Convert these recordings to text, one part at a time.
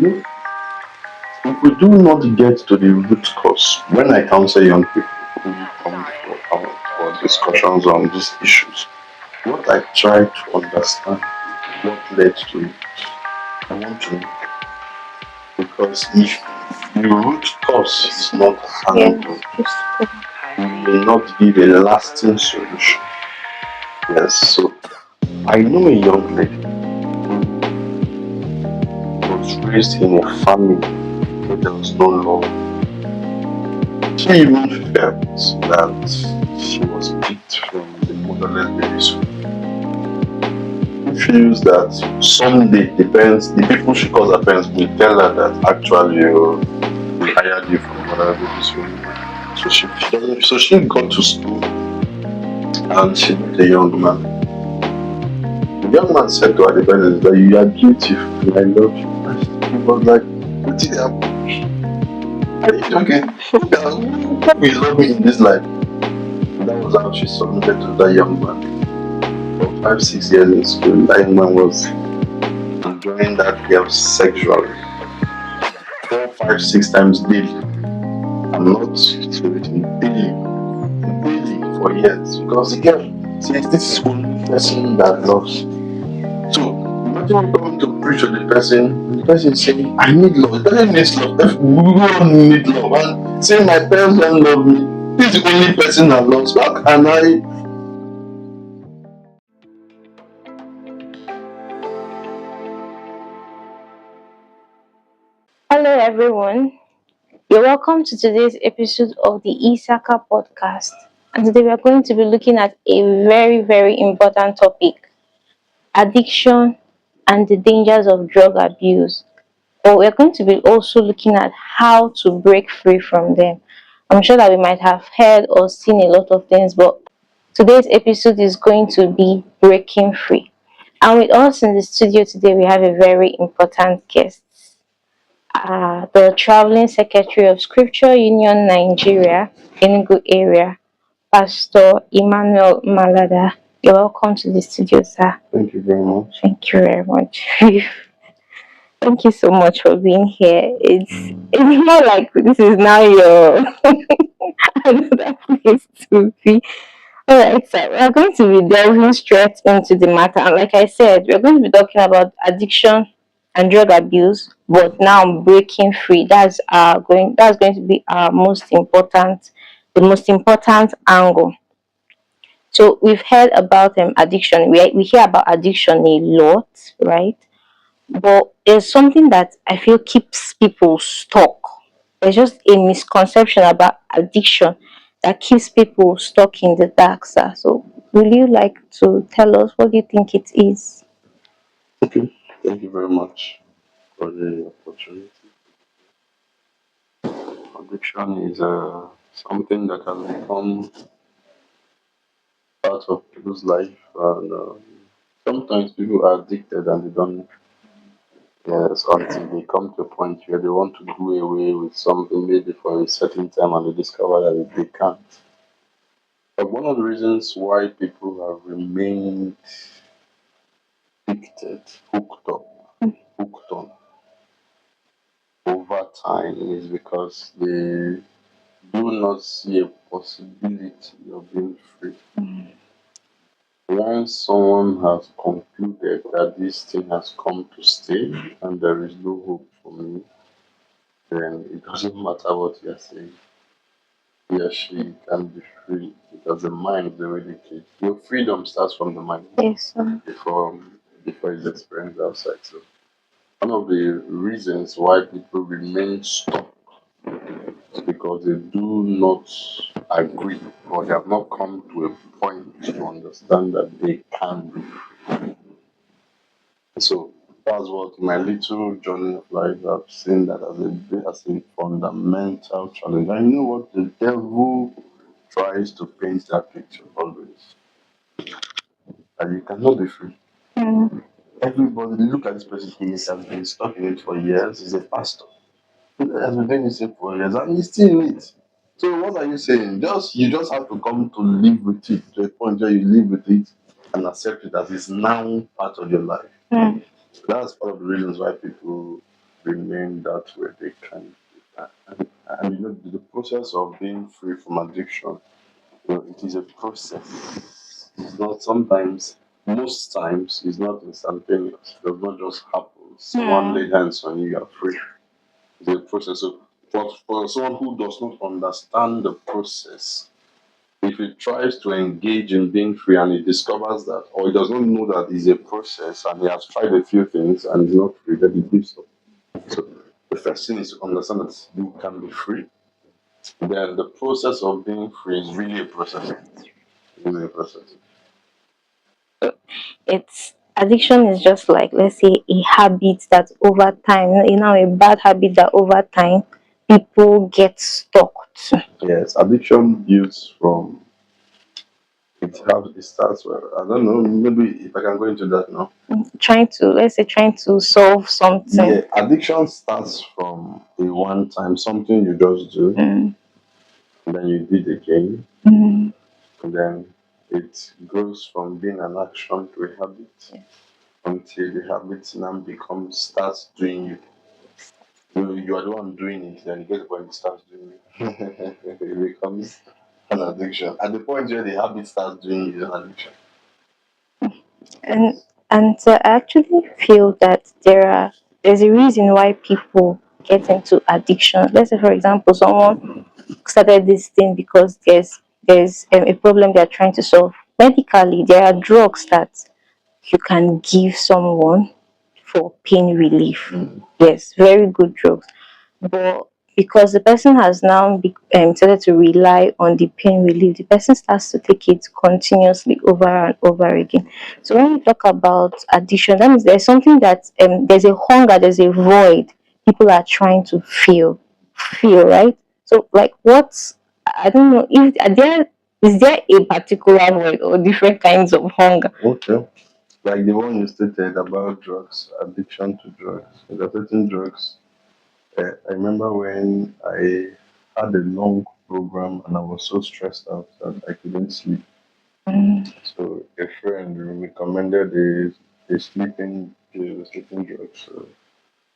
know, if we do not get to the root cause, when I counsel young people who come for discussions on these issues, what I try to understand is what led to it. I want to know because if the root cause is not handled, we will not give a lasting solution. Yes, so I know a young lady who was raised in a family where there was no love. She even felt that she was picked from the motherless baby school. She feels that someday the people she calls her parents will tell her that actually we hired you from motherless baby school. So she got to school and she met a young man. The young man said to her the parents that you are beautiful, I love you. And she was like, what did happen? Are you joking? Who will love me in this life? That was how she submitted to that young man. For 5-6 years in school, that young man was enjoying that girl sexually 4, 5, 6 times daily. I'm not celebrating daily for years because the girl says this is the only person that loves. So imagine coming to preach to the person, and the person is saying, I need love. The person needs love. Everyone need love. And saying my parents don't love me. This is the only person that loves. How can I? Hello, everyone. You're welcome to today's episode of the Isaka podcast. And today we are going to be looking at a very, very important topic, addiction and the dangers of drug abuse. But we're going to be also looking at how to break free from them. I'm sure that we might have heard or seen a lot of things, but today's episode is going to be breaking free. And with us in the studio today, we have a very important guest. The Traveling Secretary of Scripture Union Nigeria, Enugu area, Pastor Emmanuel Nmalada. You're welcome to the studio, sir. Thank you very much. Thank you very much. Thank you so much for being here. It's not like this is now your another place to be. Alright, so we're going to be delving straight into the matter. And like I said, we're going to be talking about addiction and drug abuse, but now breaking free. That's going to be our the most important angle. So we've heard about addiction. We hear about addiction a lot, right? But there's something that I feel keeps people stuck. There's just a misconception about addiction that keeps people stuck in the dark, sir. So, will you like to tell us what you think it is? Okay. Thank you very much for the opportunity. Addiction is something that has become part of people's life, and sometimes people are addicted and they don't. Yes, until they come to a point where they want to do away with something maybe for a certain time and they discover that they can't. But one of the reasons why people have remained addicted, hooked on over time is because they do not see a possibility of being free. Once someone has concluded that this thing has come to stay and there is no hope for me, then it doesn't matter what you're saying. He or she can be free because the mind is already caged. Your freedom starts from the mind Yes, sir. before it's experienced outside. So one of the reasons why people remain stuck is because they do not agree or they have not come to a point to understand that they can be free. So that's what my little journey of life I've seen that as a fundamental challenge. And you know what? The devil tries to paint that picture always. And you cannot be free. Mm. Everybody look at this person, he has been stuck in it for years, he's a pastor. He has been doing this thing for years and he's still in it. So what are you saying? You just have to come to live with it to a point where you live with it and accept it as it's now part of your life. Mm. That's one of the reasons why people remain that way. They can, and you know, the process of being free from addiction, you know, it is a process. It's not sometimes, most times, it's not instantaneous. It does not just happen. Someone Hmm. lay hands on you, you are free. It's a process. So, for someone who does not understand the process, if he tries to engage in being free and he discovers that, or he does not know that it's a process and he has tried a few things and is not free, then he gives up. So the first thing is to understand that you can be free. Then the process of being free is really a process. It's really a process. It's addiction is just like, let's say, a habit that over time, a bad habit that over time people get stuck to. Yes, addiction builds from it starts well. I don't know, maybe if I can go into that now. Trying to, let's say, trying to solve Yeah, something. addiction starts from a one time something you just do, Mm, and then you did again, mm, and then it grows from being an action to a habit until the habit now becomes starts doing you. You are the one doing it, then you get the point it starts doing you. It becomes an addiction. At the point where the habit starts doing you, it's an addiction. and so I actually feel that there's a reason why people get into addiction. Let's say, for example, someone started this thing because there's a problem they're trying to solve. Medically, there are drugs that you can give someone for pain relief. Yes, very good drugs. But because the person has now started to rely on the pain relief, the person starts to take it continuously over and over again. So when we talk about addiction, that means there's something that there's a hunger, there's a void people are trying to feel, right? So like what's I don't know if is there a particular void or different kinds of hunger? Okay. Like the one you stated about drugs, addiction to drugs. There are certain drugs. I remember when I had a long program and I was so stressed out that I couldn't sleep. Mm, So a friend recommended a sleeping pill, a sleeping drug. So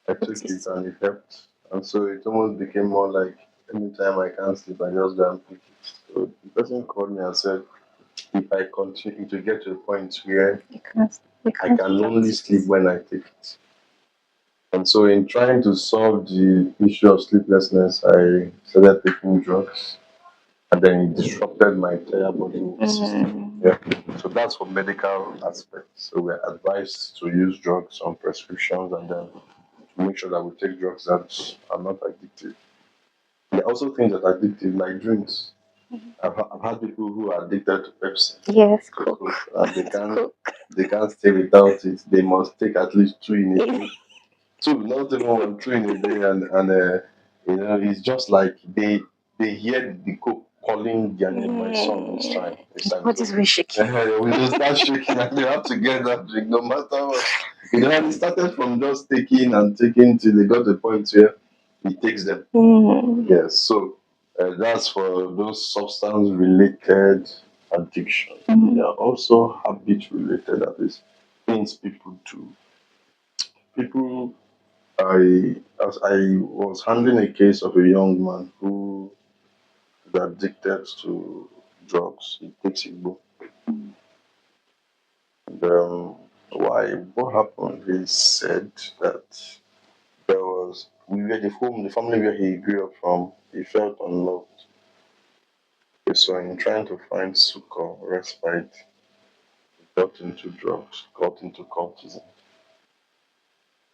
I what took it is and it helped. And so it almost became more like anytime I can't sleep, I just go and pick it. So the person called me and said, if I continue to get to a point where you I can't can without only sleep it. when I take it. And so, in trying to solve the issue of sleeplessness, I started taking drugs, and then it disrupted my entire body system. Mm, Yeah. So that's for medical aspects. So we're advised to use drugs on prescriptions, and then to make sure that we take drugs that are not addictive. There are also things that are addictive, like drinks. I've had people who are addicted to Pepsi, yes, to cook. Coke, and Cook. they can't stay without it. They must take at least two in a day. Two, not even one, two in a day, and you know, it's just like they hear the cook calling their name. My son, Mm, it's time what to. is we shaking? We just start shaking, and they have to get that drink, no matter what. You know, and it started from just taking and taking till they got to the point where he takes them. Mm, Yes, so that's for those substance-related addiction. There mm, are also habit-related, that is things people do. People as I was handling a case of a young man who is addicted to drugs. He takes Igbo. And, what happened? He said that there was we were the family where he grew up from. He felt unloved. So in trying to find succor, respite, he got into drugs, got into cultism.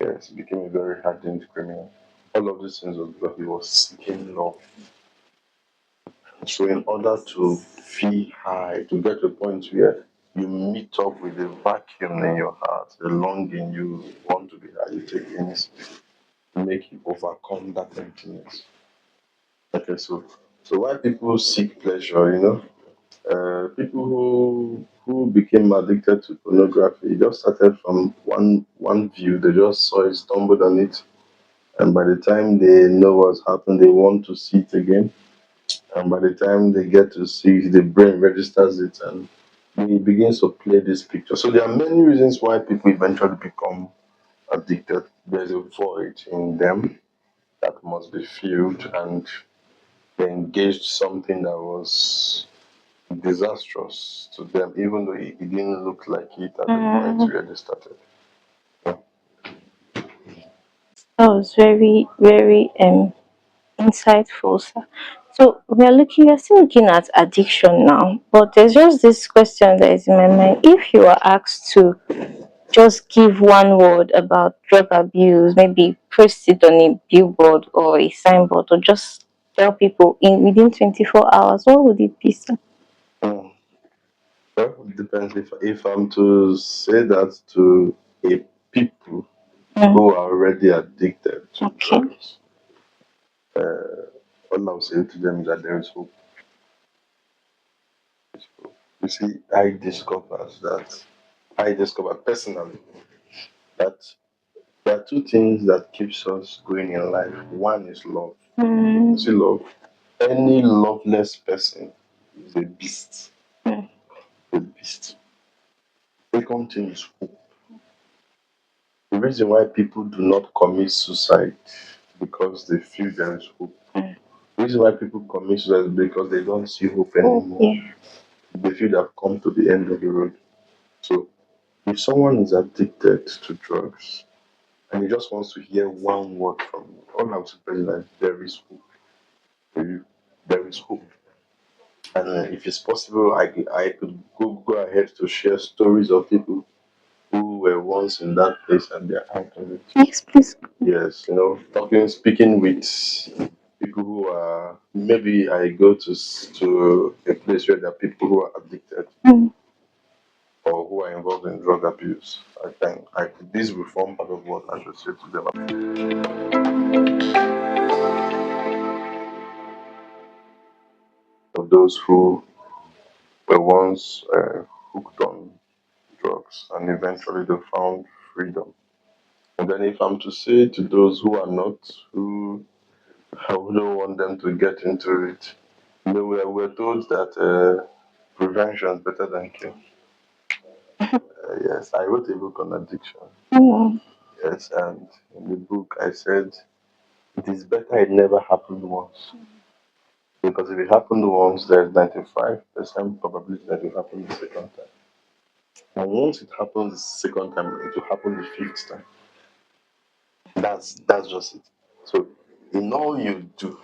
Yes, he became a very hardened criminal. All of these things was because he was seeking love. So, in order to feel high, to get to a point where you meet up with the vacuum in your heart, the longing you want to be high, you take things to make you overcome that emptiness. Okay, so why people seek pleasure, people who became addicted to pornography, it just started from one view. They just saw it, stumbled on it, and by the time they know what's happened, they want to see it again. And by the time they get to see it, the brain registers it and it begins to play this picture. So there are many reasons why people eventually become addicted, there's a void in them that must be filled, and they engaged something that was disastrous to them, even though it didn't look like it at the point where they started. Yeah. That was very, very insightful, sir. So we are still looking at addiction now, but there's just this question that is in my mind. If you are asked to just give one word about drug abuse, maybe post it on a billboard or a signboard, or just tell people in within 24 hours, what would it be, sir? Mm. Well, it depends if I'm to say that to a people Mm, who are already addicted to okay. drugs, all I'll say to them is that there is hope. You see, I discovered personally that there are two things that keeps us going in life. One is love. You Mm, see, love. Any loveless person is a beast. mm, A beast. Second thing is hope. The reason why people do not commit suicide because they feel there is hope. mm. The reason why people commit suicide is because they don't see hope Oh, anymore. yeah. They feel they've come to the end of the road. So if someone is addicted to drugs and he just wants to hear one word from you, all I would say is that there is hope for you. There is hope. And if it's possible, I could go ahead to share stories of people who were once in that place and they're out of it. Yes, please. Yes, speaking with people who are, maybe I go to a place where there are people who are addicted Mm, or who are involved in drug abuse. This will form part of what I should say to them. Of those who were once hooked on drugs and eventually they found freedom. And then if I'm to say to those who are not, who I wouldn't want them to get into it. We're told that prevention is better than cure. Yes, I wrote a book on addiction. mm, Yes, and in the book I said it is better it never happened once. Because if it happened once, there's 95% probability that it will happen the second time. And once it happens the second time, it will happen the fifth time. That's just it. So in all you do,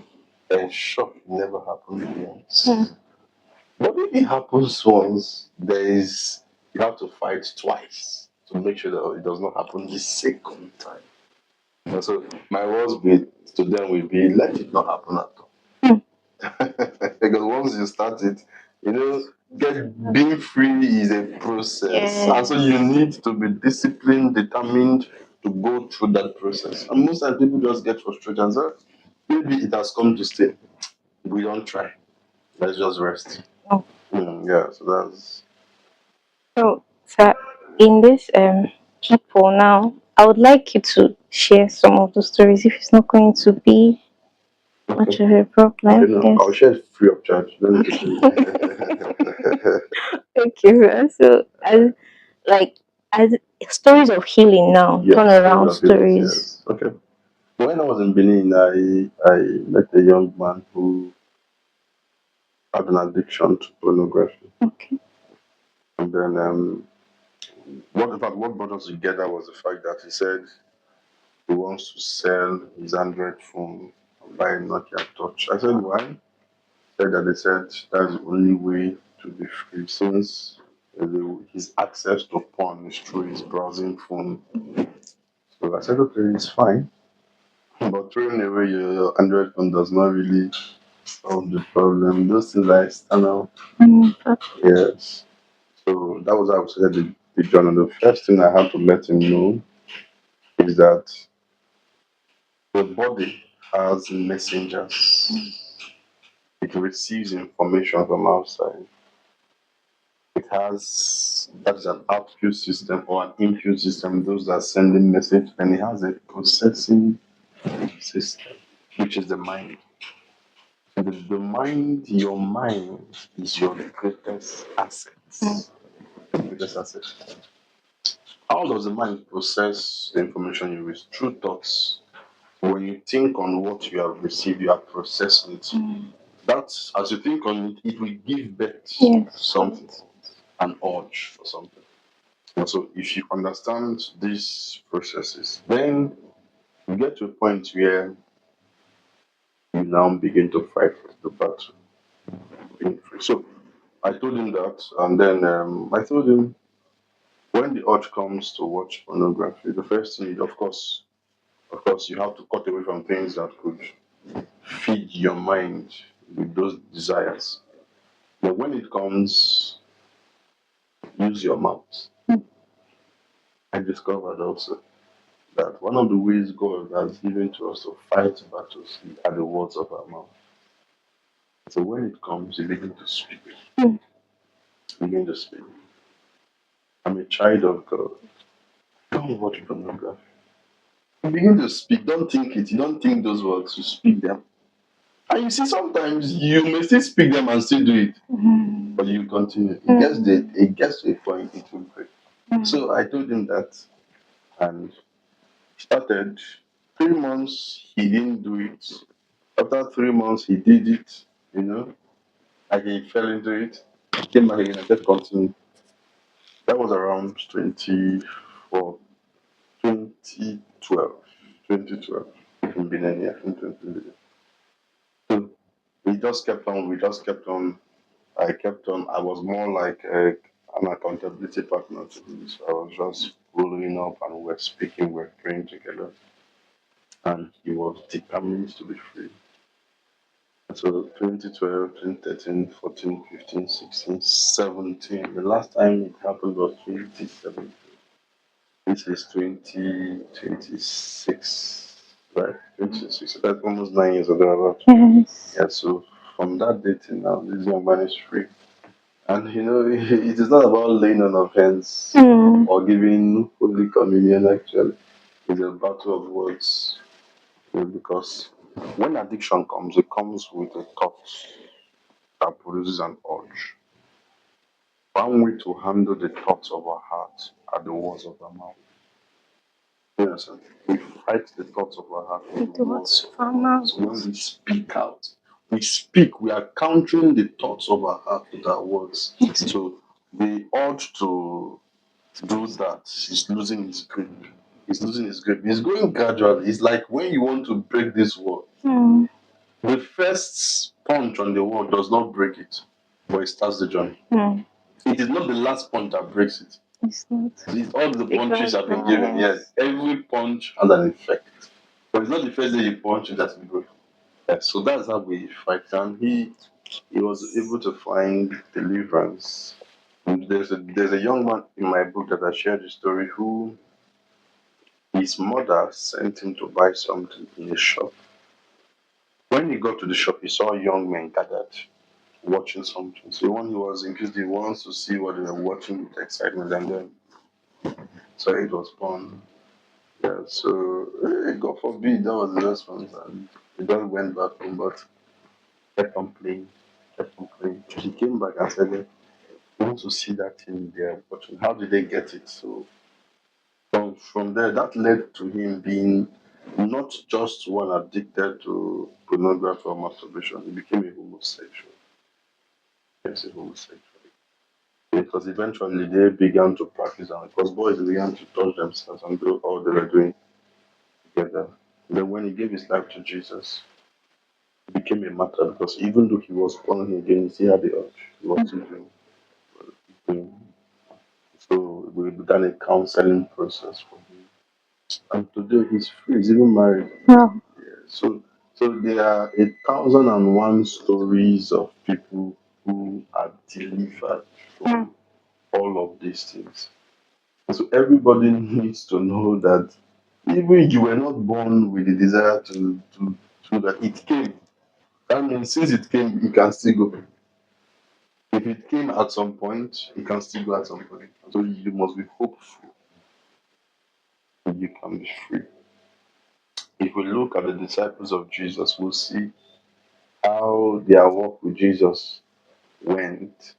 ensure it never happens once. mm. But if it happens once, you have to fight twice to make sure that it does not happen the second time. And so my words to them will be let it not happen at all. Because once you start it, being free is a process. And so you need to be disciplined, determined to go through that process. And most times people just get frustrated and say, maybe it has come to stay. We don't try. Let's just rest. Oh. Yeah, so that's So, sir, in this people now, I would like you to share some of the stories if it's not going to be much okay. of a problem. I'll Yes. share it free of charge. Let me just say. Okay, sir. So, as stories of healing now, Yes, stories turnaround of feelings, stories. yes. Okay. When I was in Benin, I met a young man who had an addiction to pornography. Okay. And then what brought us together was the fact that he said he wants to sell his Android phone and buy a Nokia Touch. I said, why? Said that they said that's the only way to be free since his access to porn is through his browsing phone. So I said, okay, it's fine. But throwing away your Android phone does not really solve the problem. Those things are external. Mm, Yes. So that was how I started the journal. The first thing I had to let him know is that the body has messengers. It receives information from outside. It has that is an output system or an input system, those that send the message, and it has a processing system, which is the mind. The mind, your mind is your greatest asset. mm, Greatest asset. How does the mind process the information you receive? Through thoughts. When you think on what you have received, you are processing it. That's as you think on it, it will give birth to something, an urge for something. And so if you understand these processes, then you get to a point where you now begin to fight the battle. Being free. So I told him that, and then I told him when the urge comes to watch pornography, the first thing, of course, you have to cut away from things that could feed your mind with those desires. But when it comes, use your mouth. I discovered also that one of the ways God has given to us to fight battles are the words of our mouth. So when it comes, you begin to speak. Begin to speak. I'm a child of God. Don't watch pornography. You begin to speak. Don't think it. You don't think those words. You speak them. And you see, sometimes you may still speak them and still do it, but you continue. It gets to a point it will break. So I told him that, and started 3 months. He didn't do it. After 3 months, he did it. You know, and he fell into it. Came back again and just continued. That was around 24, 2012, 2012 in Benin, yeah, in 2012. So we just kept on. We just kept on. I kept on. I was more like an accountability partner to him. So I was just following up, and we're speaking, we're praying together, and he was determined to be free. So 2012, 2013, 14, 15, 16, 17. The last time it happened was 2017. This is 2026, right? 2026. That's almost 9 years ago. Yes. Yeah, so from that day till now, this young man is free. And you know, it is not about laying on of hands or giving Holy Communion, actually. It's a battle of words. Because when addiction comes, it comes with a thought that produces an urge. One way to handle the thoughts of our heart are the words of our mouth. Yes, we fight the thoughts of our heart with the words of our mouth. So when we speak out, we are countering the thoughts of our heart with our words. So the urge to do that is losing its grip. It's losing its grip. It's going gradually. It's like when you want to break this wall. The first punch on the wall does not break it, but it starts the journey. It is not the last punch that breaks it. It's not. It's all the punches have been given. Yes, every punch has an effect. But it's not the first day you punch it that will break. Yes, so that's how we fight. And he was able to find deliverance. And there's a young man in my book that I shared the story who his mother sent him to buy something in a shop. When he got to the shop, he saw young men gathered watching something. So when he was increased, he wants to see what they were watching with excitement, and then so it was fun. Yeah, so God forbid that was the response, and he just went back home, but kept on playing, kept on playing. He came back and said, "I want to see that thing there watching. How did they get it?" So from there, that led to him being not just one addicted to pornography or masturbation. He became a homosexual. Yes, a homosexual. Because eventually they began to practice and because boys began to touch themselves and do all they were doing together. Then when he gave his life to Jesus, it became a matter because even though he was born again, he still had the urge. He was still doing. So we began a counseling process for him. And today he's free, he's even married. Yeah. So there are 1,001 stories of people who are delivered from all of these things. So everybody needs to know that even you were not born with the desire to that it came. That means since it came, it can still go. If it came at some point, it can still go at some point. So you must be hopeful that you can be free. If we look at the disciples of Jesus, we'll see how their walk with Jesus went,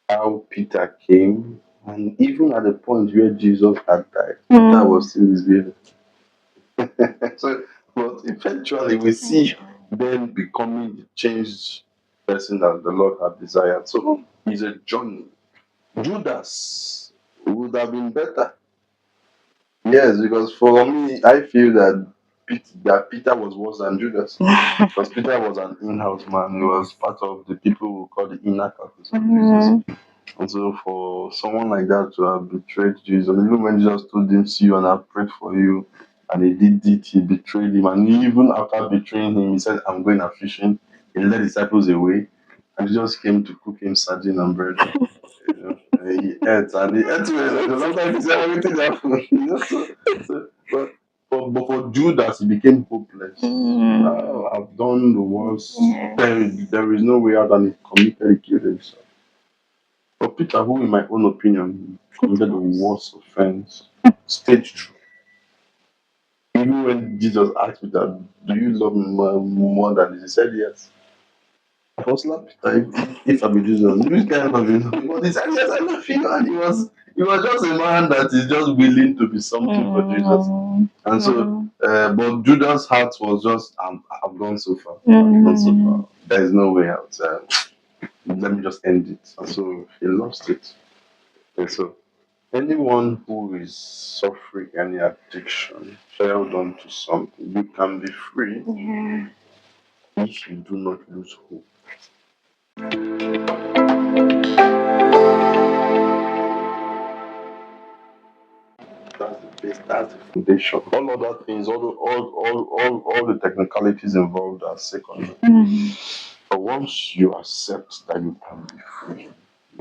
how Peter came, And even at the point where Jesus had died, Peter was still misbehaving. So, but eventually we see them becoming the changed person that the Lord had desired. So it's a journey. Judas would have been better. Yes, because for me, I feel that Peter was worse than Judas. Because Peter was an in-house man. He was part of the people who call the inner caucus of Jesus. And so for someone like that to have betrayed Jesus, even when Jesus told him, see you and I prayed for you, and he did it, he betrayed him. And even after betraying him, he said, I'm going a fishing. He led disciples away. And Jesus came to cook him sardine and bread. He ate and he ate well. Sometimes he said everything happened. But for Judas, he became hopeless. Now I've done the worst. There is no way out, and he committed, he killed himself. But Peter, who in my own opinion committed the worst offense, stayed true. Even when Jesus asked Peter, do you love me more than this? He said yes. I was like, Peter, if I be Jesus, which kind of you know? But he said, yes, I love you. And he was just a man that is just willing to be something for Jesus. And so, but Judas' heart was just, I've gone so far. I've gone so far. There is no way out. Let me just end it. And so he lost it. And so, anyone who is suffering any addiction, held on to something, you can be free if you do not lose hope. That's the base, that's the foundation. All other things, all the technicalities involved are secondary. But once you accept that you can be free,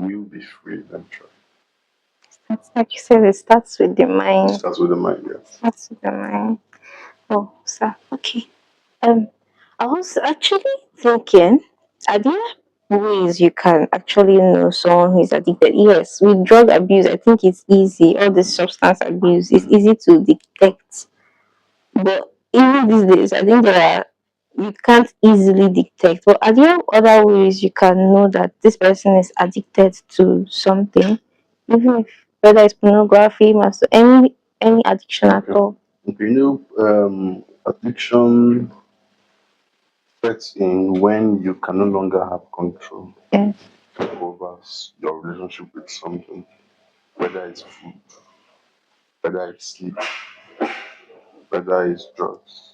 you will be free eventually. It's like you said, it starts with the mind. It starts with the mind, yes. Starts with the mind. Oh, sir. Okay. I was actually thinking, are there ways you can actually know someone who is addicted? Yes, with drug abuse, I think it's easy. All the substance abuse is easy to detect. But even these days, I think you can't easily detect. But are there other ways you can know that this person is addicted to something, even if whether it's pornography, master, any addiction at all? Okay, addiction sets in when you can no longer have control over your relationship with something, whether it's food, whether it's sleep, whether it's drugs,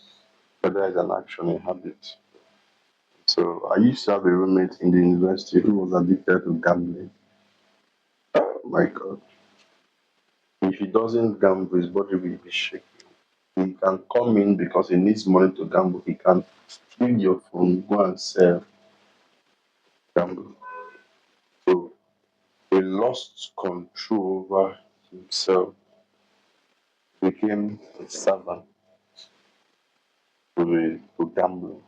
whether it's an action, a habit. So I used to have a roommate in the university who was addicted to gambling. Oh my God. If he doesn't gamble, his body will be shaking. He can come in because he needs money to gamble. He can steal your phone, go and sell, gamble. So he lost control over himself, became a servant to gambling.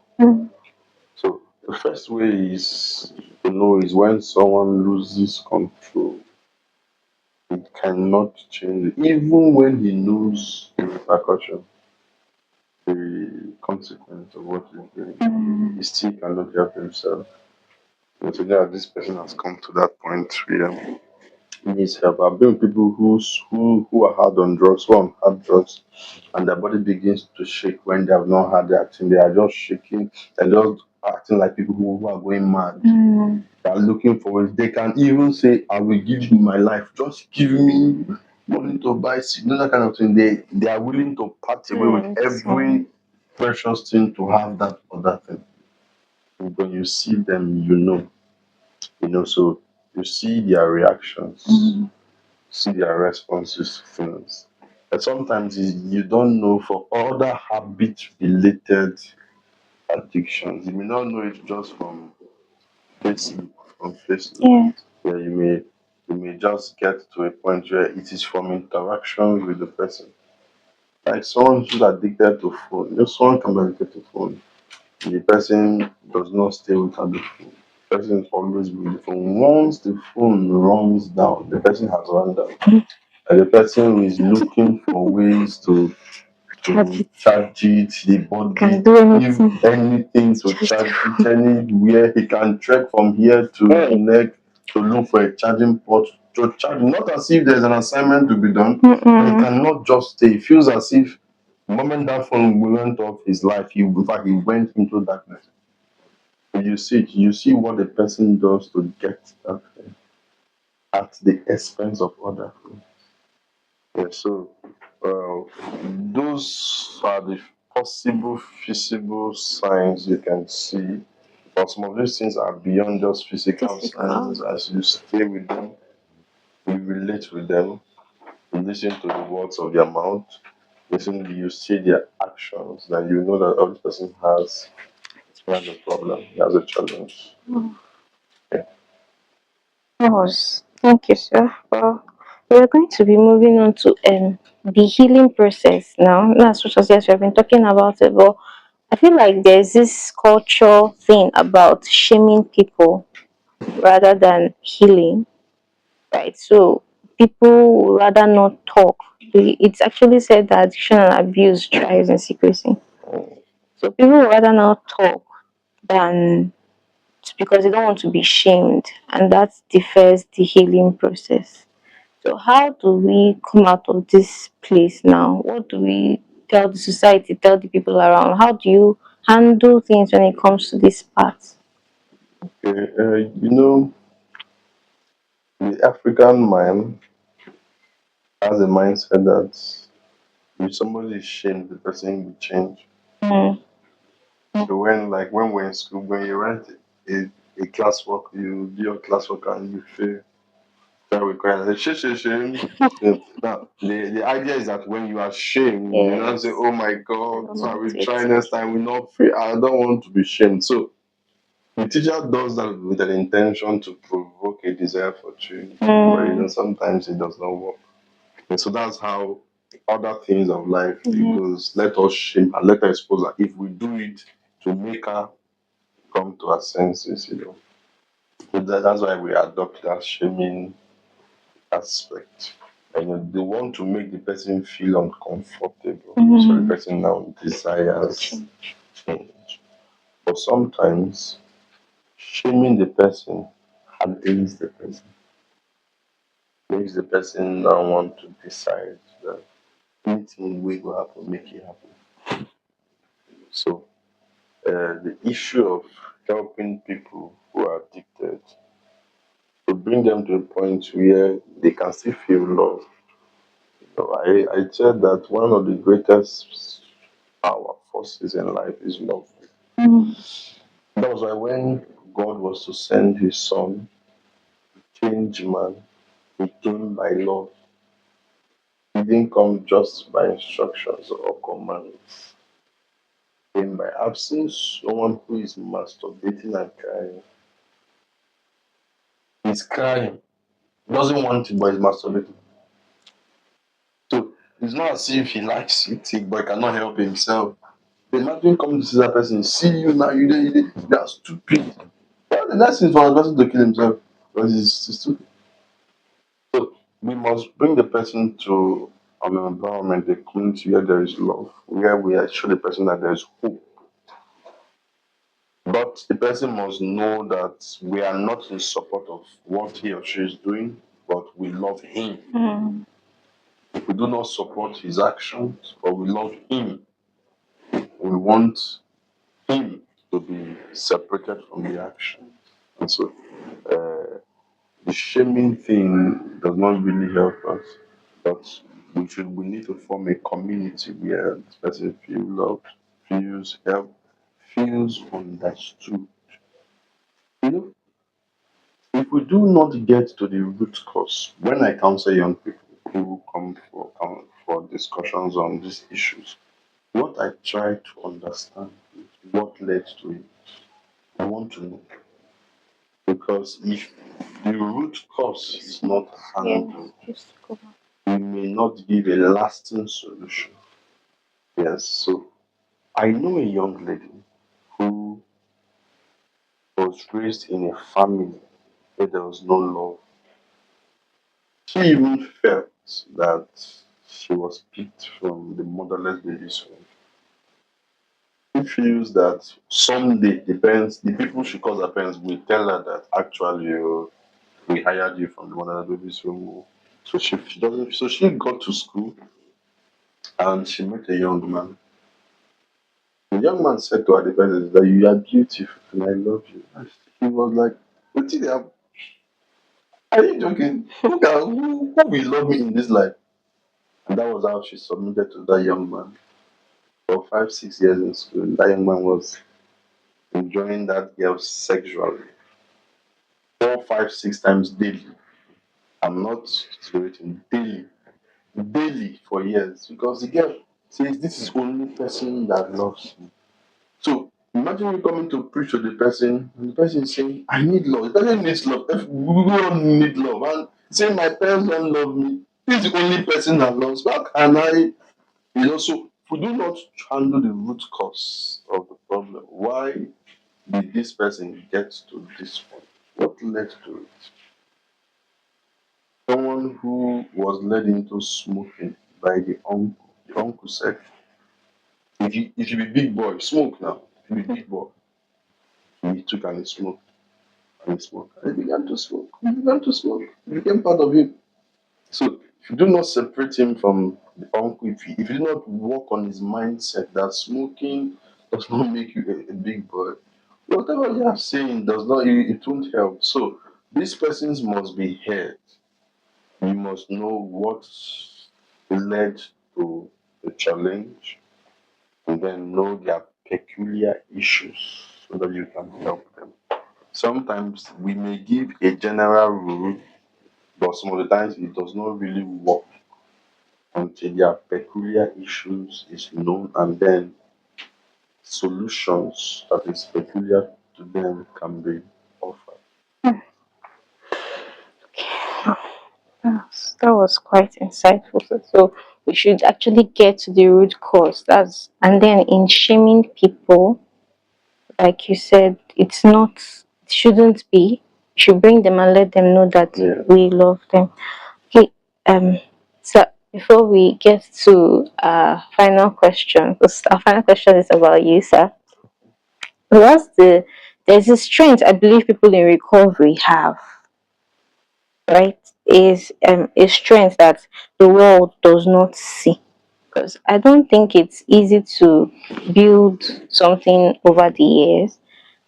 So the first way is to know is when someone loses control. He cannot change it. Even when he knows the repercussion, the consequence of what he's doing, he still cannot help himself. And so yeah, this person has come to that point where he needs help. I've been with people who are hard on drugs, who are on hard drugs, and their body begins to shake when they have not had the acting. They are just shaking. They're just acting like people who are going mad. They are looking for it. They can even say, I will give you my life. Just give me money to buy seed. That kind of thing. They are willing to part away with every precious thing to have that other thing. And when you see them, so you see their reactions, see their responses to things. And sometimes you don't know for other habit related addictions. You may not know it just from Facebook, where you may just get to a point where it is from interaction with the person. Like someone who's addicted to phone, someone can be addicted to phone. The person does not stay without the phone. The person is always with the phone. Once the phone runs down, the person has run down. And the person is looking for ways to charge it, the body, Can do anything. anything to charge it, anywhere. He can trek from here to neck to look for a charging port to charge, not as if there's an assignment to be done, but he Mm-mm. cannot just stay. He feels as if the moment that phone went off his life, in fact, he went into darkness. You see what the person does to get that thing at the expense of other things. Yeah, so those are the possible feasible signs you can see. But some of these things are beyond just physical Physical. signs. As you stay with them, you relate with them, you listen to the words of their mouth, listen, you see their actions, then you know that this person has a problem, he has a challenge. Yeah. Oh, thank you, sir. Well, we are going to be moving on to the healing process now. Not as much as yes, we have been talking about it, but I feel like there's this culture thing about shaming people rather than healing, right? So people would rather not talk. It's actually said that addiction and abuse thrives in secrecy. So people would rather not talk than because they don't want to be shamed, and that defers the healing process. So, how do we come out of this place now? What do we tell the society, tell the people around? How do you handle things when it comes to this part? Okay, you know, the African mind has a mindset that if somebody is shamed, the person will change. Mm, So when we're in school, when you write a classwork, you do your classwork and you fail, that requires shame. Now the idea is that when you are shamed, you now say, yes. "Oh my I God, don't so I want will it. try next time. Will not fail. I don't want to be shamed." So the teacher does that with an intention to provoke a desire for change, but Mm, sometimes it does not work. And so that's how other things of life it yeah. goes. Let us shame and let her expose her. If we do it to make her come to her senses. So that's why we adopt that shaming aspect. And they want to make the person feel uncomfortable. So the Mm, person now desires change. change. But sometimes shaming the person hardens the person, makes the person now want to decide that anything will happen, make it happen. So the issue of helping people who are addicted to bring them to a point where they can still feel love. I said that one of the greatest power forces in life is love. Mm, That was why when God was to send his son, change man, he came by love. He didn't come just by instructions or commands. He came by I've seen someone who is masturbating and crying. He's crying. He doesn't want it, but he's masturbating. So it's not as if he likes it, but he cannot help himself. Imagine coming to see that person, see you now, you are stupid. Well, the next thing is for the person to kill himself because he's stupid. So we must bring the person to an environment, a community where there is love, where we show the person that there is hope. But the person must know that we are not in support of what he or she is doing, but we love him. mm, If we do not support his actions, but we love him, we want him to be separated from the action. And so the shaming thing does not really help us. But we need to form a community where the person feels loved, feels helped, feels understood. You know, if we do not get to the root cause, when I counsel young people who come for discussions on these issues, what I try to understand is what led to it. I want to know. Because if the root cause it's is not. not Yeah. handled, Just go back. we may not give a lasting solution. Yes, so I know a young lady who was raised in a family where there was no love. She even felt that she was picked from the motherless babies home. She feels that someday the people she calls her parents will tell her that actually, oh, We hired you from the one that baby's room. So she doesn't. So she got to school and she met a young man. The young man said to her the person that you are beautiful and I love you. And he was like, "What did you are you joking? Who will love me in this life?" And that was how she submitted to that young man. For 5, 6 years in school, that young man was enjoying that girl sexually 4, 5, 6 times daily. I'm not exaggerating, daily for years because the girl says this is only person that loves me. So imagine you coming to preach to the person, and the person is saying, I need love. The person needs love. We don't need love. And saying my parents don't love me. This is the only person that loves me. How can I? So if we do not handle the root cause of the problem, why did this person get to this point? What led to it? Someone who was led into smoking by the uncle. The uncle said, if you be big boy, smoke now. If you be big boy, he took and he smoked and he smoked. And he began to smoke. He began to smoke. It became part of him. So if you do not separate him from the uncle, if you do not work on his mindset that smoking does not make you a big boy, whatever you are saying does not it won't help. So these persons must be heard. You must know what led to the challenge and then know their peculiar issues so that you can help them. Sometimes we may give a general rule, but some of the times it does not really work until their peculiar issues is known and then solutions that is peculiar to them can be offered. Yes, that was quite insightful. So we should actually get to the root cause. That's and then in shaming people, like you said, it shouldn't be. You should bring them and let them know that Yeah. we love them. Okay, so before we get to our final question, 'cause our final question is about you, sir. What's there's a strength I believe people in recovery have, right? Is a strength that the world does not see. Because I don't think it's easy to build something over the years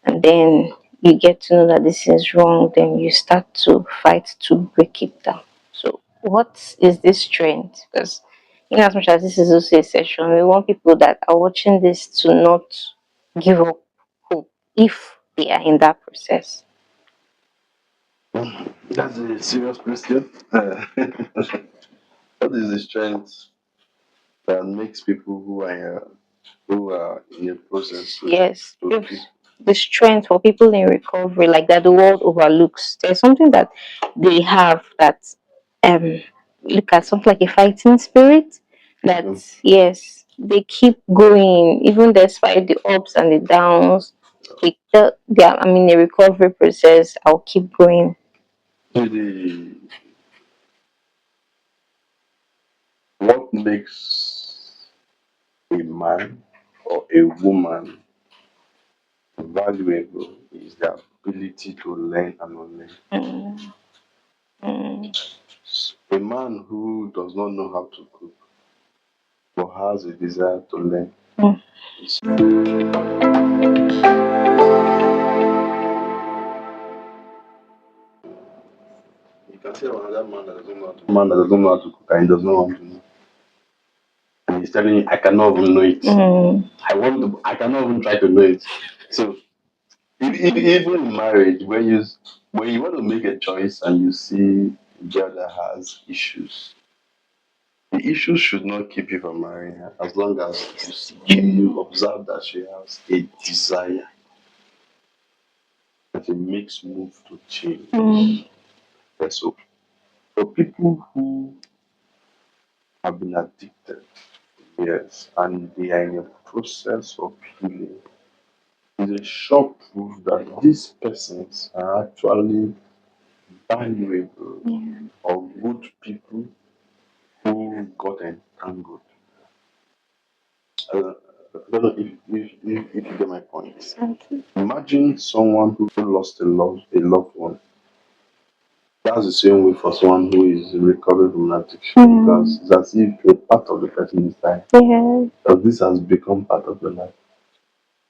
and then you get to know that this is wrong, then you start to fight to break it down. So, what is this strength? Because, in as much as this is also a session, we want people that are watching this to not give up hope if they are in that process. That's a serious question. What is the strength that makes people who are in a process Yes, to if keep? the strength for people in recovery, like that, the world overlooks. There's something that they have that um look at something like a fighting spirit. That Mhm. yes, they keep going even despite the ups and the downs. They are, I mean, a recovery process. I'll keep going. What makes a man or a woman valuable is their ability to learn and unlearn. Mm, mm, A man who does not know how to cook but has a desire to learn mm, is you can see another man that doesn't know how to cook and he does not want to know. And he's telling you, I cannot even know it. mm, I cannot even try to know it. So even in marriage, when you want to make a choice and you see a girl that has issues, the issues should not keep you from marrying her as long as you observe that she has a desire that it makes move to change. mm, Yeah, so for people who have been addicted, yes, and they are in a process of healing, is a sure proof that these persons are actually valuable yeah. or good people who got entangled. I don't know if you get my point. Something. Imagine someone who lost a loved one That's the same way for someone who is recovering from addiction because it's as if a part of the person is dying. Yeah. Because this has become part of your life.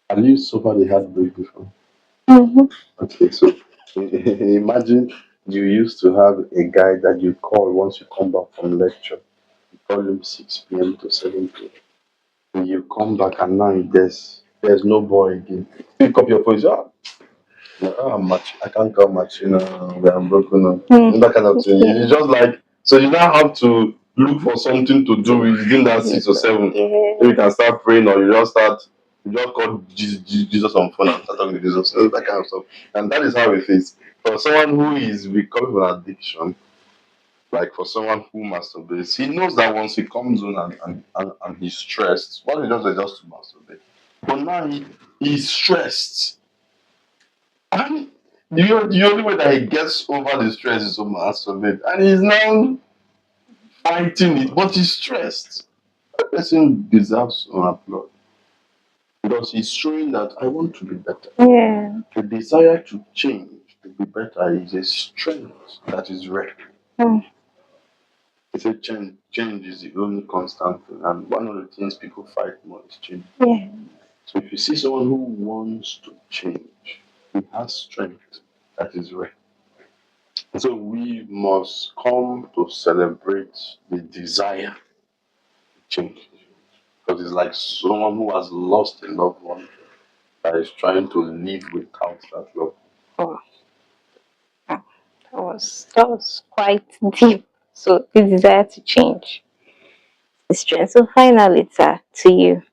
Have you suffered a heartbreak before? Mm-hmm. Okay, so imagine you used to have a guy that you call once you come back from lecture. You call him 6 p.m. to 7 p.m. And you come back and now there's no boy again. Pick up your phone, say, match. I can't call match, I'm broken up. That kind of thing. It's just like so you now have to look for something to do within that 6 or 7. Yeah. Maybe you can start praying or you just call Jesus on phone and start talking to Jesus. That kind of stuff. And that is how it is. For someone who is recovering from addiction, like for someone who masturbates, he knows that once he comes on and he's stressed, what he does is just to masturbate. But now he's stressed. And the only way that he gets over the stress is to masturbate. And he's now fighting it, but he's stressed. That person deserves an applaud because he's showing that I want to be better. Yeah. The desire to change, to be better, is a strength that is rare. Mm. They say change is the only constant thing, and one of the things people fight more is change. Yeah. So if you see someone who wants to change, he has strength that is rare. So we must come to celebrate the desire to change. Because it's like someone who has lost a loved one that is trying to live without that love. Oh, that was quite deep. So the desire to change, the strength. So finally, sir, to you,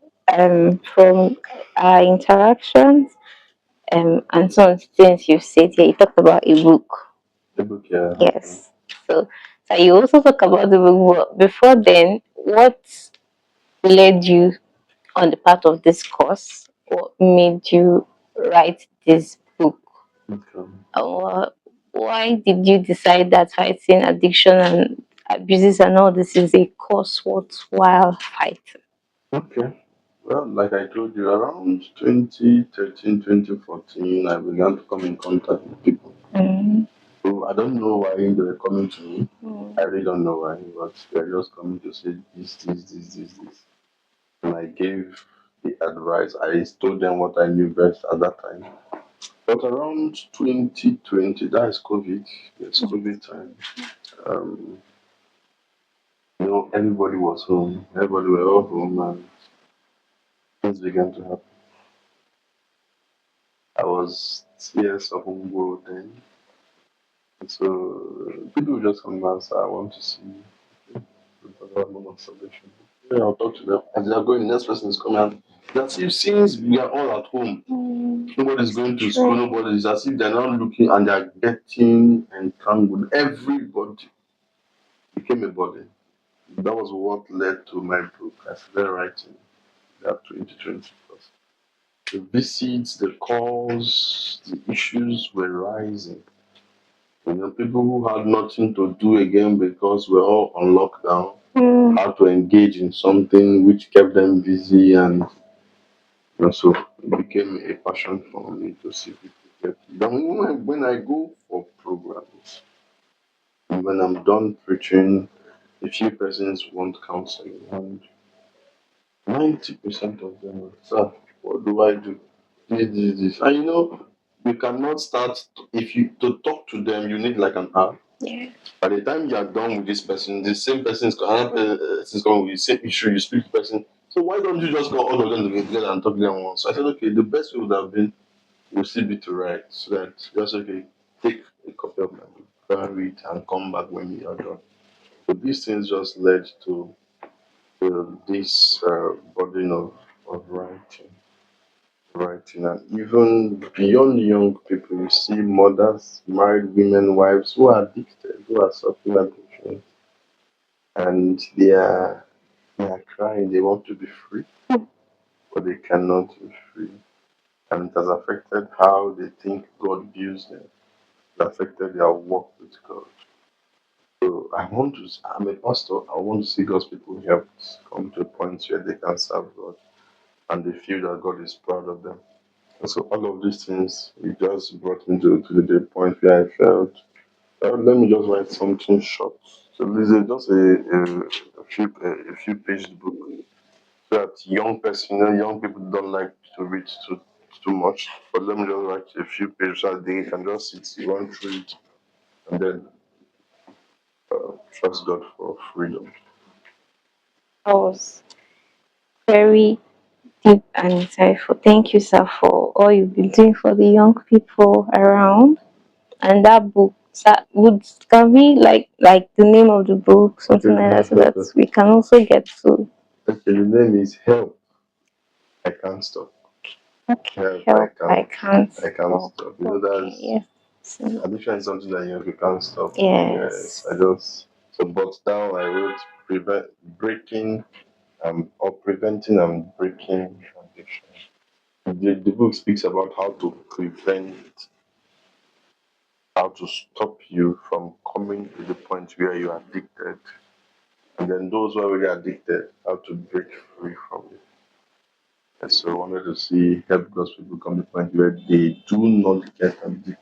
from our interactions, and some things you've said here, you talked about a book. The book, yeah. Yes. So you also talk about the book. But before then, what led you on the path of this course? What made you write this book? Okay. Or why did you decide that fighting addiction and abuses and all this is a cause worthwhile fighting? Okay. Well, like I told you, around 2013, 2014, I began to come in contact with people. Mm, So I don't know why they were coming to me. I mm, really don't know why, but they're just coming to say this. And I gave the advice. I told them what I knew best at that time. But around 2020, that is COVID. It's COVID time. Um, everybody was home. Everybody were all home, and things began to happen. I was tears of Ungo then. And so people would just come and say, I want to see you. Okay. We talk about moment of salvation. Yeah, I'll talk to them. As they are going, the next person is coming out. That's if since we are all at home, mm. nobody's going to school, nobody is as if they're not looking and they're getting entangled. Everybody became a body. That was what led to my book. I started writing that 2020 plus. The visits, the calls, the issues were rising. People who had nothing to do again because we're all on lockdown Mm, had to engage in something which kept them busy, and so it became a passion for me to see people get. Then when I go for programs, and when I'm done preaching, a few persons want counseling, and 90% of them are, sir, what do I do? This. And you cannot start, if you to talk to them, you need like an hour. yeah. By the time you are done with this person, the same person is another person is going with the same issue, you speak to the person. So why don't you just call all of them together and talk to them once? So I said, okay, the best way would have been will still be to write. So that just okay, take a copy of my book, go and read and come back when you are done. So these things just led to this burden of writing. And even beyond young people, you see mothers, married women, wives who are addicted, who are suffering addiction, and they are crying. They want to be free, but they cannot be free. And it has affected how they think God views them. It affected their walk with God. So I'm a pastor. I want to see God's people helped come to a point where they can serve God and they feel that God is proud of them. And so all of these things, it just brought me to the point where I felt Let me just write something short. So this is just a few pages book so that young person, young people don't like to read too much. But let me just write a few pages so that they can just sit, run through it, and then trust God for freedom. That was very deep and insightful. Thank you, sir, for all you've been doing for the young people around. And that book, that would can we like the name of the book, something like that, so that Okay. we can also get to Okay, the name is Help. I Can't Stop. okay, Help. help. I can't I can't stop. stop. Okay, That's yes. So, addiction is something that you can't stop. Yes, yes. I just so but down I wrote prevent breaking or preventing and breaking addiction. The book speaks about how to prevent, how to stop you from coming to the point where you are addicted, and then those who are already addicted, how to break free from it. And so I wanted to see help those people come to the point where they do not get addicted.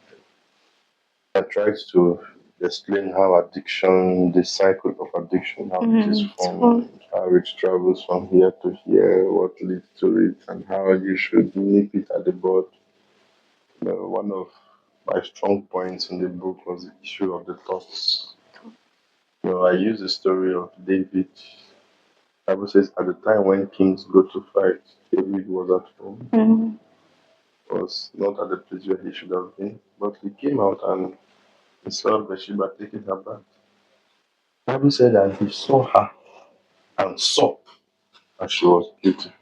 I tried to explain how addiction, the cycle of addiction, how it is So, formed, how it travels from here to here, what leads to it, and how you should nip it at the bud. One of my strong points in the book was the issue of the thoughts. I use the story of David. The Bible says at the time when kings go to fight, David was at home, mm, was not at the place where he should have been, but he came out and he saw Bathsheba taking her bath. The Bible said that he saw her and saw that she was beautiful.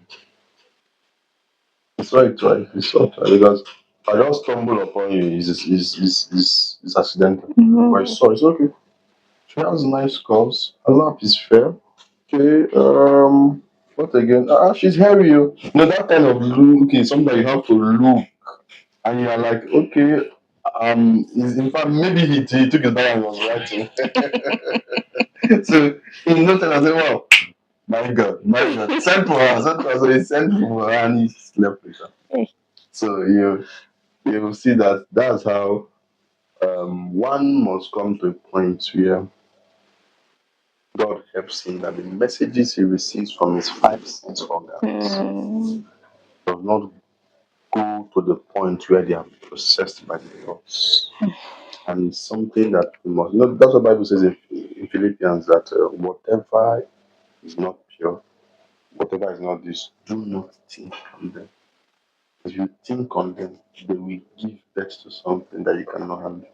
He saw it twice, he saw it twice because I just stumble upon you is accidental. But I mm, saw it's okay. She has nice curves, her lap is fair. Okay, what again? She's hairy. That kind of look is something that you have to look and you're like, okay, in fact maybe he took his bag and was writing. So he noted and said, wow, my God. Sent for her. So he sent for her and he slept with her. eh, So you will see that that's how one must come to a point where God helps him that the messages he receives from his five sense organs mm, does not go to the point where they are processed by the thoughts. And it's something that we must that's what the Bible says in Philippians that whatever is not pure, whatever is not this, do not think on them. If you think on them, they will give birth to something that you cannot handle.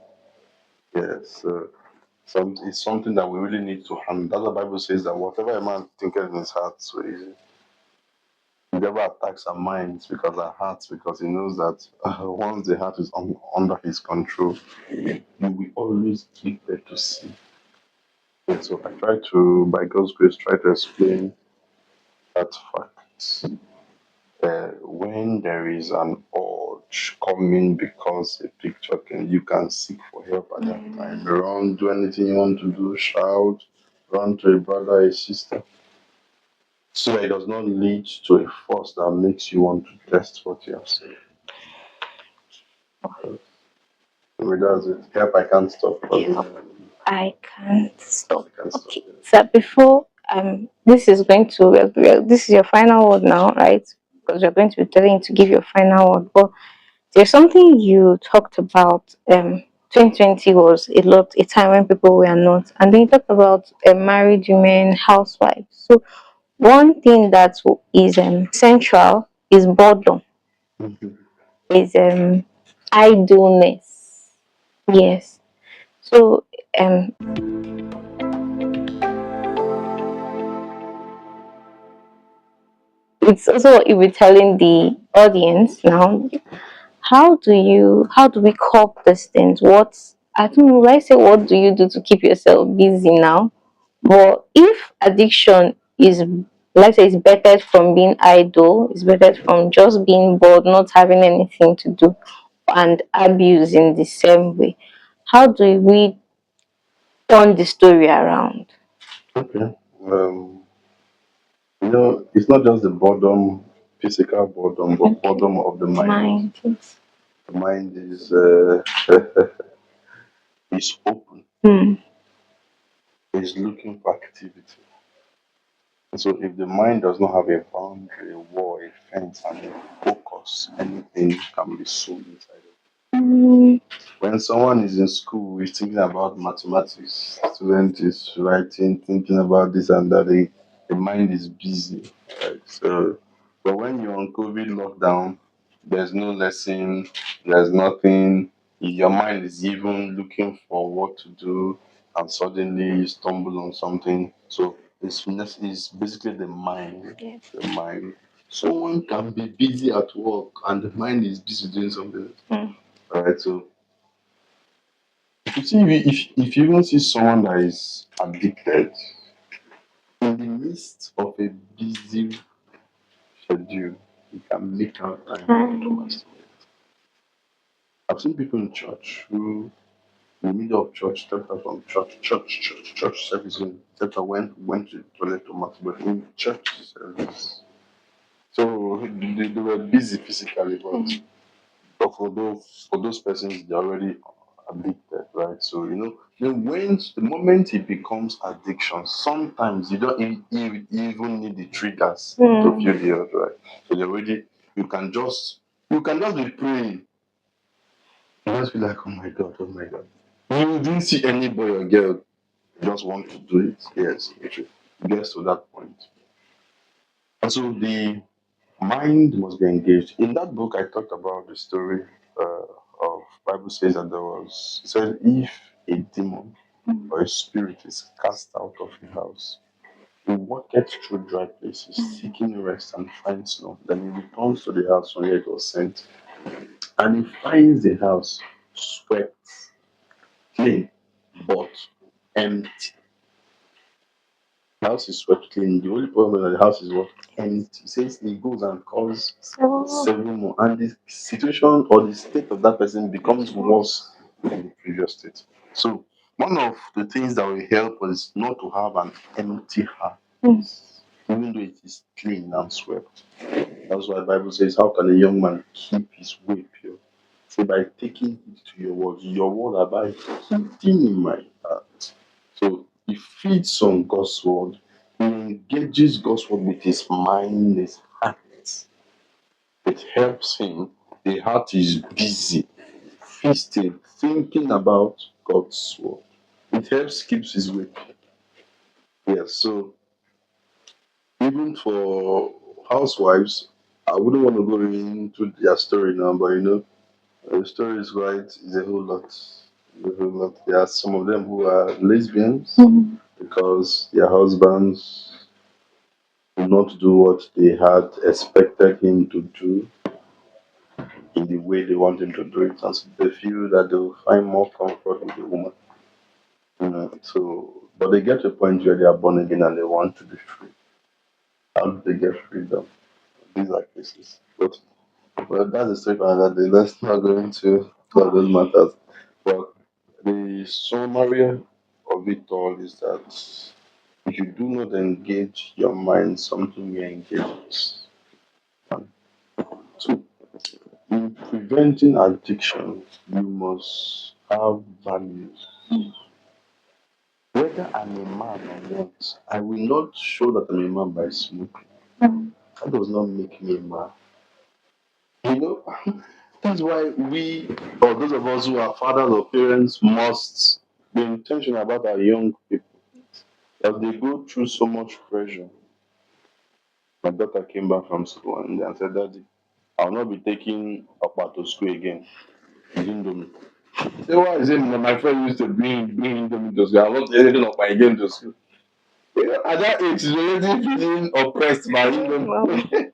Yes, it's something that we really need to handle. That's what the Bible says that whatever a man thinketh in his heart, so the devil attacks our minds because our hearts, because he knows that once the heart is under his control, you will always give birth to sin. And so I try to, by God's grace, try to explain that fact. When there is an urge coming because a picture you can seek for help at that time. Run, do anything you want to do, shout, run to a brother, a sister. So that it does not lead to a force that makes you want to test what you have said. So that's it. Help, I can't stop. help. I can't stop. I can't stop. Okay, so before this is going to this is your final word now, right? Because you're going to be telling to give your final word. But there's something you talked about. 2020 was a time when people were not, and then you talked about married women, housewives. So one thing that is central is boredom, Mhm. is idleness. Yes. So it's also what you'll be telling the audience now. How do we cope these things? What I don't know, I say what do you do to keep yourself busy now? But if addiction is, let's say, it's better from being idle, it's better from just being bored, not having anything to do, and abuse in the same way. How do we turn the story around? Okay. It's not just the boredom, physical boredom, but Okay. boredom of the mind. Mind. Yes. The mind is is open, Mm. is looking for activity. So if the mind does not have a boundary, a wall, a fence, and a focus, anything can be sold inside of it. Mm. When someone is in school, is thinking about mathematics, student is writing, thinking about this and that, the mind is busy. Right? So, but when you're on COVID lockdown, there's no lesson, there's nothing. Your mind is even looking for what to do, and suddenly you stumble on something. So it's basically the mind. Yes. The mind. Someone can be busy at work, and the mind is busy doing something. Mm. All right, so if you see, if you even see someone that is addicted in the midst of a busy schedule, you can make out time to Mm. masturbate. I've seen people in church who, in the middle of church, stepped out from church service, and stepped out, went to the toilet to masturbate in church service. So they were busy physically, but for those persons, they're already addicted, right? So then when the moment it becomes addiction, sometimes you don't even need the triggers to feel the urge, right? So you're already you can just be praying, and just be like, oh my god. You didn't see any boy or girl, you just want to do it. Yes, it gets to that point. And so the mind must be engaged. In that book, I talked about the story of Bible says that it says if a demon or a spirit is cast out of a house, he walketh through dry places, seeking rest and finds none. Then he returns to the house from where it was sent, and he finds the house swept, clean, but empty. The house is swept clean. The only problem is that the house is what? Empty. He says he goes and calls So, seven more, and the situation or the state of that person becomes worse than the previous state. So, one of the things that will help us not to have an empty heart, even though it is clean and swept. That's why the Bible says, how can a young man keep his way pure? Say, by taking it to your word. Your word abide hidden in my heart. So he feeds on God's word. He engages God's word with his mind, his heart. It helps him. The heart is busy, feasting, thinking about God's word. It helps keeps his way. Yes, so even for housewives, I wouldn't want to go into their story now, but the story is right, is a whole lot. A whole lot. There are some of them who are lesbians because their husbands do not do what they had expected him to do in the way they want him to do it, and so they feel that they will find more comfort with the woman. So, but they get to a point where they are born again and they want to be free. How do they get freedom? These are cases. But well, that's a story for another day. Let's not go into all those matters. But the summary of it all is that if you do not engage your mind, something will engage it. And two, in preventing addiction, you must have values. Whether I'm a man or not, I will not show that I'm a man by smoking. That does not make me a man. You know, that's why we, or those of us who are fathers or parents, must be intentional about our young people as they go through so much pressure. My daughter came back from school and said, Daddy, I'll not be taking Papa to school again. It's Indomie. Say, why is it my friend used to bring Indomie to school? I'm not taking Papa again to school. At that age, she's already feeling oppressed by Indomie.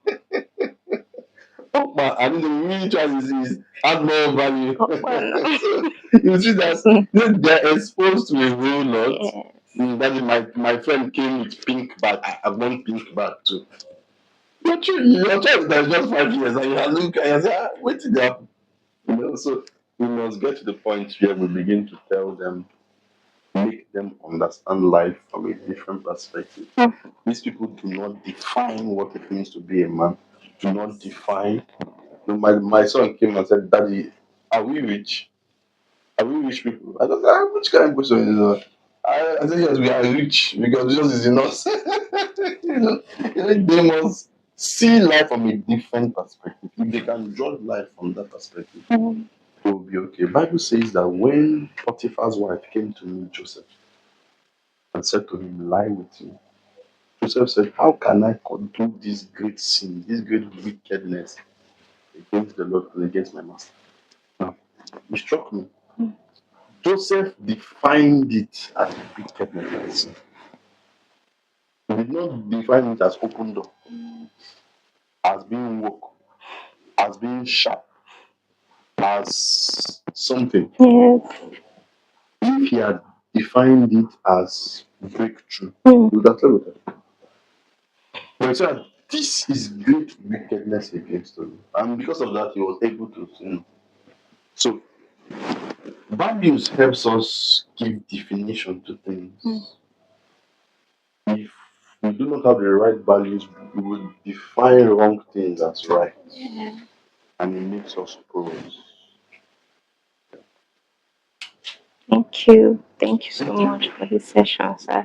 But I mean, the real choice is add more value. So you see that they're exposed to a whole lot. yes. That is my friend came with pink bag. I have one pink bag too. Your child that's just 5 years and you are looking and you say, wait till they happen. So we must get to the point where we begin to tell them, make them understand life from a different perspective. These people do not define what it means to be a man. Do not define. My son came and said, Daddy, are we rich? Are we rich people? I don't know. Which kind of question is that? I say yes, we are rich because Jesus is in us. They must see life from a different perspective. If they can judge life from that perspective, Mm. it will be okay. Bible says that when Potiphar's wife came to meet Joseph and said to him, "Lie with you," Joseph said, "How can I do this great sin, this great wickedness against the Lord and against my master?" Now, it struck me. Joseph defined it as wickedness. He did not define it as open door, as being woke, as being sharp, as something. Yes. If he had defined it as breakthrough, Mm. he would have said with it. But he said, this is great wickedness against the Lord. And because of that, he was able to sin. So values helps us give definition to things. Mm. If we do not have the right values, we will define wrong things as right, and it makes us pros. Thank you. Thank you so Thank you. much for this session, sir.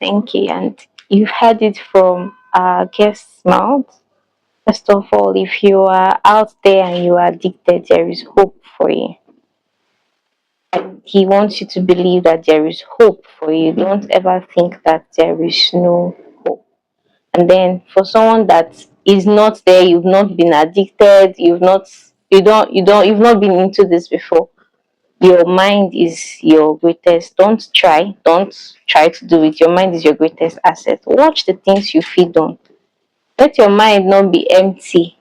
Thank you. And you've heard it from our guest's mouth. First of all, if you are out there and you are addicted, there is hope for you. And he wants you to believe that there is hope for you. Don't ever think that there is no hope. And then for someone that is not there, you've not been addicted, you've not been into this before. Your mind is your greatest. Don't try to do it. Your mind is your greatest asset. Watch the things you feed on. Let your mind not be empty.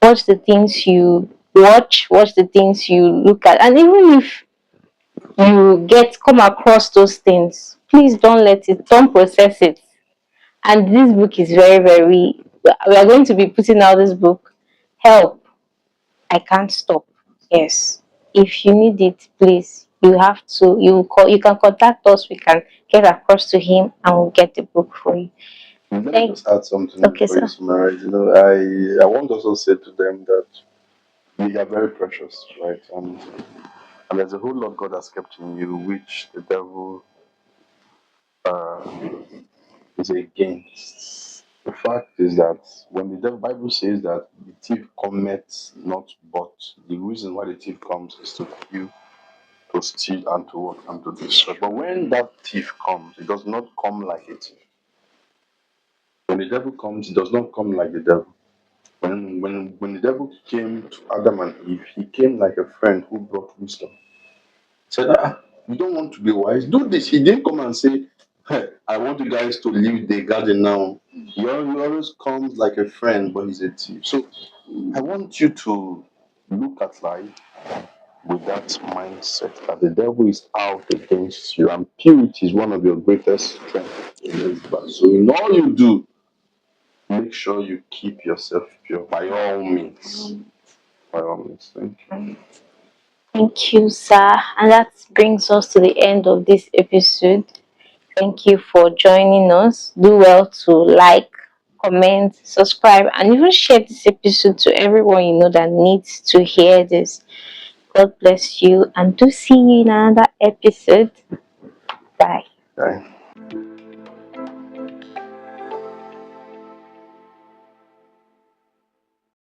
Watch the things you watch the things you look at. And even if you get come across those things, please don't process it. And this book is very, very, we are going to be putting out this book. Help, I can't stop. Yes. If you need it, please, you can contact us, we can get across to him and we'll get the book for you. Let me Thank just add something Okay, before you sir. summarize. I want to also say to them that we are very precious, right? And there's a whole lot God has kept in you, which the devil uh, is against. The fact is that when the devil Bible says that the thief cometh not, but the reason why the thief comes is to kill, to steal, and to what and to destroy. But when that thief comes, it does not come like a thief. When the devil comes, it does not come like the devil. When the devil came to Adam and Eve, he came like a friend who brought wisdom. He said, you don't want to be wise? Do this. He didn't come and say, hey, I want you guys to leave the garden now. He always comes like a friend, but he's a thief. So I want you to look at life with that mindset that the devil is out against you, and purity is one of your greatest strengths in this battle. So in all you do, make sure you keep yourself pure by all means. By all means. Thank you. Thank you, sir. And that brings us to the end of this episode. Thank you for joining us. Do well to like, comment, subscribe, and even share this episode to everyone you know that needs to hear this. God bless you, and do see you in another episode. Bye. Bye.